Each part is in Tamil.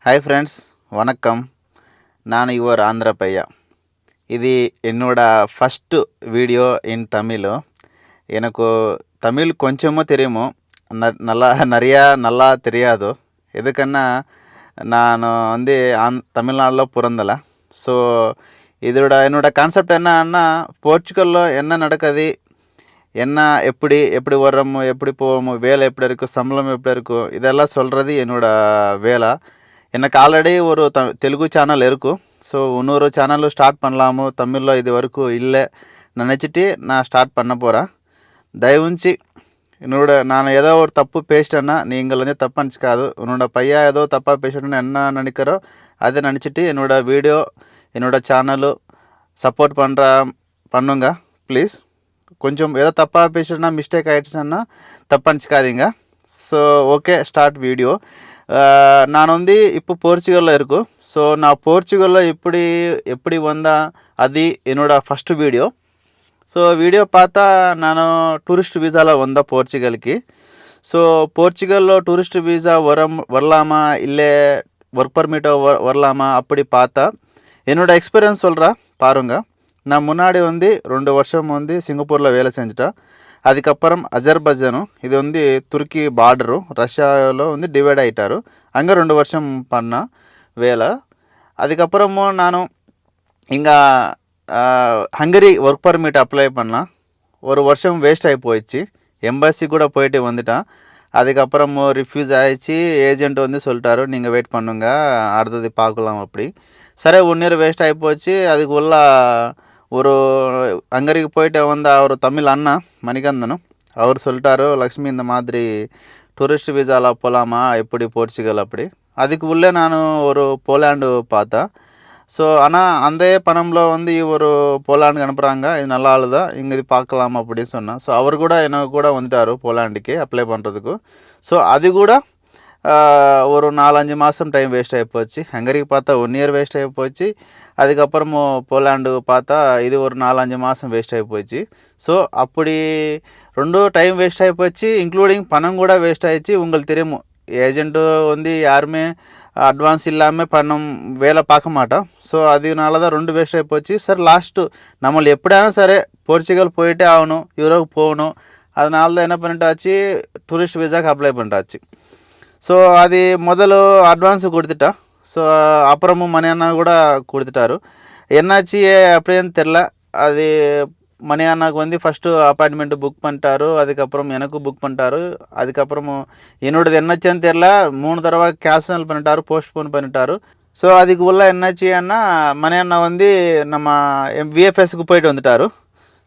ஹாய் ஃப்ரெண்ட்ஸ், வணக்கம். நான் யுவர் ஆந்திரா பையா. இது என்னோட ஃபஸ்ட்டு வீடியோ இன் தமிழ். எனக்கு தமிழ் கொஞ்சமோ தெரியுமோ, நல்லா தெரியாது. எதுக்குன்னா நான் தமிழ்நாடுல பிறந்தல. ஸோ என்னோட கான்செப்ட் என்னன்னா, போர்ச்சுகல்ல என்ன நடக்குது, என்ன எப்படி எப்படி வர்றோமோ, எப்படி போவோமோ, வேலை எப்படி இருக்கும், சம்பளம் எப்படி இருக்கும், இதெல்லாம் சொல்கிறது என்னோட வேலை. எனக்கு ஆல்ரெடி ஒரு தெலுங்கு சேனல் இருக்கும். ஸோ இன்னொரு சேனலும் ஸ்டார்ட் பண்ணலாமோ தமிழில் இது வரைக்கும் இல்லை நினச்சிட்டு நான் ஸ்டார்ட் பண்ண போகிறேன். தயவுంచి நான் ஏதோ ஒரு தப்பு பேசிட்டேன்னா நீங்கள் தப்பு நினச்சிக்காது. உன்னோட பையன் ஏதோ தப்பாக பேசிட்டேன்னு என்ன நினைக்கிறோ அதை நினச்சிட்டு என்னோடய வீடியோ என்னோடய சேனலு சப்போர்ட் பண்ணுங்க ப்ளீஸ். கொஞ்சம் ஏதோ தப்பாக பேசிட்டேன்னா மிஸ்டேக் ஆகிடுச்சுன்னா தப்பு நினச்சிக்காதீங்க. So okay, start video. நான் இப்போ போர்ச்சுகலில் இருக்கும். ஸோ நான் போர்ச்சுகலில் எப்படி வந்தேன் அது என்னோடய ஃபஸ்ட்டு வீடியோ. ஸோ வீடியோ பார்த்தா நான் டூரிஸ்ட் வீசாவில் வந்தேன் போர்ச்சுகலுக்கு. ஸோ போர்ச்சுகலில் டூரிஸ்ட் வீசா வரலாமா இல்லை ஒர்க் பர்மிட்டோ வரலாமா அப்படி பார்த்தா என்னோடய எக்ஸ்பீரியன்ஸ் சொல்கிறேன் பாருங்கள். நான் முன்னாடி 2 வருஷம் சிங்கப்பூரில் வேலை செஞ்சுட்டேன். அதுக்கப்புறம் அஜர்பைஜானு, இது துருக்கி பார்டரும் ரஷ்யாவில் டிவைட் ஆகிட்டாரு. அங்கே 2 வருஷம் பண்ணேன் வேலை. அதுக்கப்புறமும் நான் இங்கே ஹங்கரி ஒர்க் பர்மிட் அப்ளை பண்ணேன். 1 வருஷம் வேஸ்ட் ஆகி போயிடுச்சு. எம்பசி கூட போயிட்டு வந்துட்டேன். அதுக்கப்புறம் ரிஃப்யூஸ் ஆகிடுச்சு. ஏஜென்ட் சொல்லிட்டாரு, நீங்கள் வெயிட் பண்ணுங்க, அடுத்தது பார்க்கலாம் அப்படி. சரி, 1 இயர் வேஸ்ட் ஆகி போச்சு. அதுக்குள்ள ஒரு ஹங்கரிக்கு போயிட்டு அவர் தமிழ் அண்ணா மணிகந்தனும் அவர் சொல்லிட்டாரு, லக்ஷ்மி இந்த மாதிரி டூரிஸ்ட் வீசாவில் போகலாமா எப்படி போர்ச்சுகல் அப்படி. அதுக்கு உள்ளே நான் ஒரு போலாண்டு பார்த்தேன். ஸோ ஆனால் அந்த பணமில் ஒரு போலாண்டுக்கு அனுப்புகிறாங்க, இது நல்ல ஆள் தான், இங்கே இது பார்க்கலாம் அப்படின்னு சொன்னேன். ஸோ அவர் கூட எனக்கு கூட வந்துட்டார் போலாண்டுக்கு அப்ளை பண்ணுறதுக்கு. ஸோ அது கூட ஒரு 4-5 மாதம் டைம் வேஸ்ட் ஆகி போச்சு. ஹங்கரிக்கு பார்த்தா 1 இயர் வேஸ்ட் ஆகி போச்சு. அதுக்கப்புறமும் போலாண்டுக்கு பார்த்தா இது ஒரு 4-5 மாதம் வேஸ்ட் ஆகி போச்சு. ஸோ அப்படி 2 டைம் வேஸ்ட் ஆகி போச்சு, இன்க்ளூடிங் பணம் கூட வேஸ்ட் ஆகிடுச்சு. உங்களுக்கு தெரியும், ஏஜென்ட்டு யாருமே அட்வான்ஸ் இல்லாமல் வேலை பார்க்க மாட்டோம். ஸோ அதனால தான் 2 வேஸ்ட் ஆகி போச்சு. சார் லாஸ்ட்டு நம்மளை எப்படியாலும் சரி போர்ச்சுகல் போயிட்டே ஆகணும், யூரோப் போகணும். அதனால தான் என்ன பண்ணிட்டாச்சு, டூரிஸ்ட் வீசாக்கு அப்ளை பண்ணிட்டாச்சு. ஸோ அது முதல்ல அட்வான்ஸு கொடுத்துட்டா. ஸோ அப்புறமும் மணி அண்ணா கூட கொடுத்துட்டாரு. என்னாச்சு அப்படின்னு தெரில. அது மணி அண்ணாவுக்கு ஃபஸ்ட்டு அப்பாயின்மெண்ட்டு புக் பண்ணிட்டாரு. அதுக்கப்புறம் எனக்கும் புக் பண்ணிட்டாரு. அதுக்கப்புறமும் என்னோடது என்னாச்சுன்னு தெரில, 3 தடவை கேன்சல் பண்ணிட்டாரு, போஸ்ட்போன் பண்ணிட்டாரு. ஸோ அதுக்கு உள்ள என்னாச்சுன்னா மணி அண்ணா நம்ம விஎஃப்எஸ்க்கு போயிட்டு வந்துட்டார்.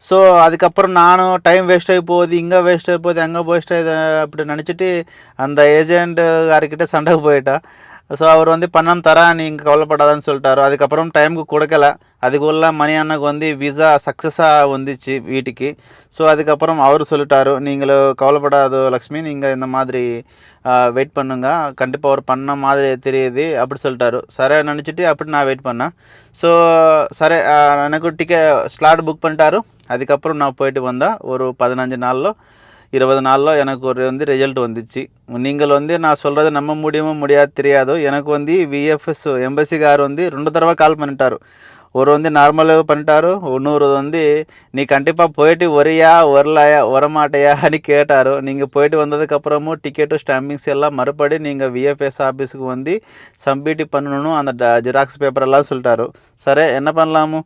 ஸோ அதுக்கப்புறம் நானும் டைம் வேஸ்ட் ஆகி போகுது, இங்கே வேஸ்ட் ஆகி போகுது, அங்கே வேஸ்ட் ஆகுது அப்படி நினச்சிட்டு அந்த ஏஜென்ட்டுக்காரர்கிட்ட சண்டைக்கு போயிட்டா. ஸோ அவர் பணம் தரேன், நீங்கள் கவலைப்படாதான்னு சொல்லிட்டாரு. அதுக்கப்புறம் டைமுக்கு கொடுக்கல. அதுக்குள்ள மணி அண்ணனுக்கு விசா சக்ஸஸாக வந்துச்சு வீட்டுக்கு. ஸோ அதுக்கப்புறம் அவர் சொல்லிட்டாரு, நீங்களும் கவலைப்படாத லக்ஷ்மி, நீங்கள் இந்த மாதிரி வெயிட் பண்ணுங்க, கண்டிப்பாக அவர் பண்ண மாதிரி தெரியுது அப்படி சொல்லிட்டாரு. சரி நினச்சிட்டு அப்படி நான் வெயிட் பண்ணேன். ஸோ சரி, எனக்கு ஸ்லாட் புக் பண்ணிட்டாரு. அதுக்கப்புறம் நான் போயிட்டு வந்தேன். ஒரு 15 நாளில் 20 நாளில் எனக்கு ஒரு ரிசல்ட் வந்துச்சு. நீங்கள் நான் சொல்கிறது நம்ப முடியாது தெரியாது. எனக்கு விஎஃப்எஸ் எம்பசிக்கார் 2 தடவை கால் பண்ணிட்டாரு. ஒரு நார்மலாக பண்ணிட்டாரு, இன்னொரு நீ கண்டிப்பாக போயிட்டு வரியா வரமாட்டையா అని கேட்டார். நீங்கள் போயிட்டு வந்ததுக்கப்புறமும் டிக்கெட்டு ஸ்டாம்பிங்ஸ் எல்லாம் மறுபடி நீங்கள் விஎஃப்எஸ் ஆஃபீஸுக்கு சப்மிட் பண்ணணும், அந்த ஜெராக்ஸ் பேப்பரெல்லாம் சொல்லிட்டாரு. சரி, என்ன பண்ணலாமோ,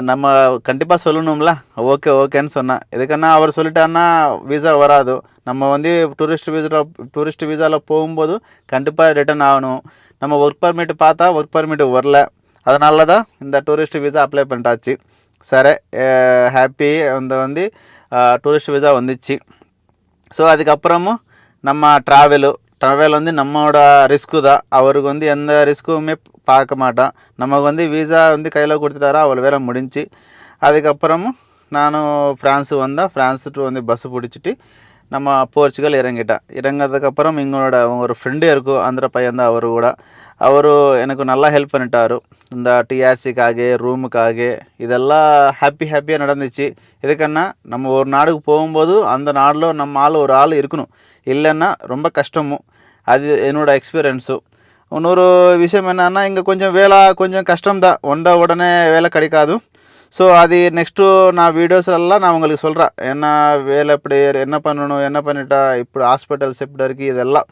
நம்ம கண்டிப்பாக சொல்லணும்ல. ஓகேன்னு சொன்னேன். எதுக்குன்னா அவர் சொல்லிட்டாருன்னா வீசா வராது. நம்ம டூரிஸ்ட் வீசாவில் போகும்போது கண்டிப்பாக ரிட்டர்ன் ஆகணும். நம்ம ஒர்க் பர்மிட் பார்த்தா ஒர்க் பர்மிட் வரல, அதனால தான் இந்த டூரிஸ்ட் வீசா அப்ளை பண்ணிட்டாச்சு. சரி, ஹாப்பி டூரிஸ்ட் வீசா வந்துச்சு. ஸோ அதுக்கப்புறமும் நம்ம ட்ராவல் நம்மளோட ரிஸ்க்கு தான். அவருக்கு எந்த ரிஸ்க்குமே பார்க்க மாட்டான். நமக்கு வீசா கையில் கொடுத்துட்டாரா, அவ்வளோ வேலை முடிஞ்சு. அதுக்கப்புறமும் நானும் ஃப்ரான்ஸு வந்தேன். ஃப்ரான்ஸு டு பஸ்ஸு பிடிச்சிட்டு நம்ம போர்ச்சுகல் இறங்கிட்டேன். இறங்கிறதுக்கப்புறம் எங்களோட ஒரு ஃப்ரெண்டு இருக்கும், அந்த பையன் தான். அவர் எனக்கு நல்லா ஹெல்ப் பண்ணிட்டாரு. இந்த டிஆர்சிக்காக, ரூமுக்காக, இதெல்லாம் ஹாப்பியாக நடந்துச்சு. எதுக்குன்னா நம்ம ஒரு நாடுக்கு போகும்போது அந்த நாடில் நம்ம ஒரு ஆள் இருக்கணும், இல்லைன்னா ரொம்ப கஷ்டமும். அது என்னோடய எக்ஸ்பீரியன்ஸு. இன்னொரு விஷயம் என்னன்னா, இங்கே கொஞ்சம் வேலை கொஞ்சம் கஷ்டம் தான், வந்த உடனே வேலை கிடைக்காது. ஸோ அது நெக்ஸ்ட்டு நான் வீடியோஸ்லாம் நான் உங்களுக்கு சொல்கிறேன், என்ன வேலை எப்படி, என்ன பண்ணணும், என்ன பண்ணிட்டா இப்போ ஹாஸ்பிட்டல்ஸ் எப்படி இருக்குது இதெல்லாம்.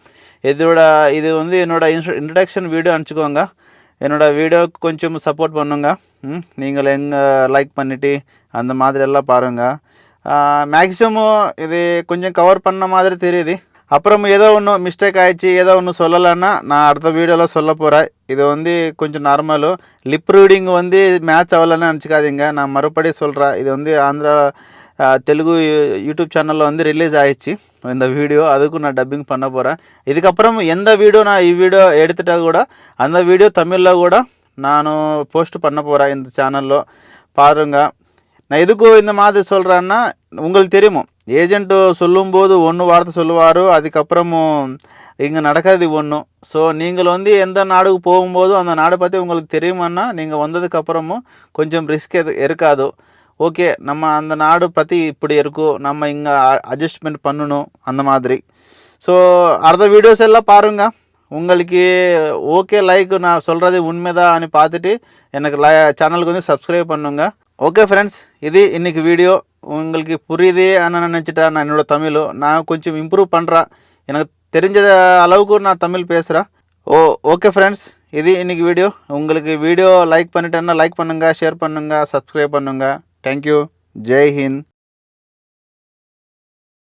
இது வந்து என்னோடய இன்ட்ரடக்ஷன் வீடியோ அனுப்பிச்சிக்கோங்க. என்னோடய வீடியோவுக்கு கொஞ்சம் சப்போர்ட் பண்ணுங்க. நீங்கள் எங்கே லைக் பண்ணிவிட்டு அந்த மாதிரி எல்லாம் பாருங்கள். மேக்ஸிமம் இது கொஞ்சம் கவர் பண்ண மாதிரி தெரியுது. அப்புறம் ஏதோ ஒன்று மிஸ்டேக் ஆகிடுச்சு, ஏதோ ஒன்று சொல்லலைன்னா நான் அடுத்த வீடியோவில் சொல்ல போகிறேன். இது வந்து கொஞ்சம் நார்மலு. லிப் ரீடிங் வந்து மேட்ச் ஆகலைன்னு நினச்சிக்காதீங்க. நான் மறுபடியும் சொல்கிறேன், இது வந்து ஆந்திரா தெலுங்கு யூடியூப் சேனலில் வந்து ரிலீஸ் ஆகிடுச்சு இந்த வீடியோ. அதுக்கும் நான் டப்பிங் பண்ண போகிறேன். இதுக்கப்புறம் எந்த வீடியோ நான் வீடியோ எடுத்துட்டால் கூட அந்த வீடியோ தமிழில் கூட நான் போஸ்ட் பண்ண போகிறேன் இந்த சேனலில் பாருங்கள். நான் எதுக்கும் இந்த மாதிரி சொல்கிறேன்னா, உங்களுக்கு தெரியுமோ ஏஜென்ட்டு சொல்லும்போது ஒன்று வார்த்தை சொல்லுவார், அதுக்கப்புறமும் இங்கே நடக்காது ஒன்றும். ஸோ நீங்கள் வந்து எந்த நாடுக்கு போகும்போதும் அந்த நாடை பற்றி உங்களுக்கு தெரியுமான்னா, நீங்கள் வந்ததுக்கப்புறமும் கொஞ்சம் ரிஸ்க் இருக்காது. ஓகே, நம்ம அந்த நாடு பற்றி இப்படி இருக்கும், நம்ம இங்கே அட்ஜஸ்ட்மெண்ட் பண்ணணும் அந்த மாதிரி. ஸோ அடுத்த வீடியோஸ் எல்லாம் பாருங்கள். உங்களுக்கு ஓகே, லைக் நான் சொல்கிறது உண்மைதான்னு பார்த்துட்டு எனக்கு சேனலுக்கு வந்து சப்ஸ்கிரைப் பண்ணுங்க. ஓகே ஃப்ரெண்ட்ஸ், இது இன்றைக்கி வீடியோ. உங்களுக்கு புரியுது ஆனால் நினச்சிட்டேன். நான் என்னோடய தமிழ் நான் கொஞ்சம் இம்ப்ரூவ் பண்ணுறேன். எனக்கு தெரிஞ்ச அளவுக்கு நான் தமிழ் பேசுகிறேன். ஓகே ஃப்ரெண்ட்ஸ், இது இன்றைக்கி வீடியோ. உங்களுக்கு வீடியோ லைக் பண்ணிட்டேன்னா லைக் பண்ணுங்கள், ஷேர் பண்ணுங்கள், சப்ஸ்கிரைப் பண்ணுங்கள். தேங்க்யூ. ஜெய் ஹிந்த்.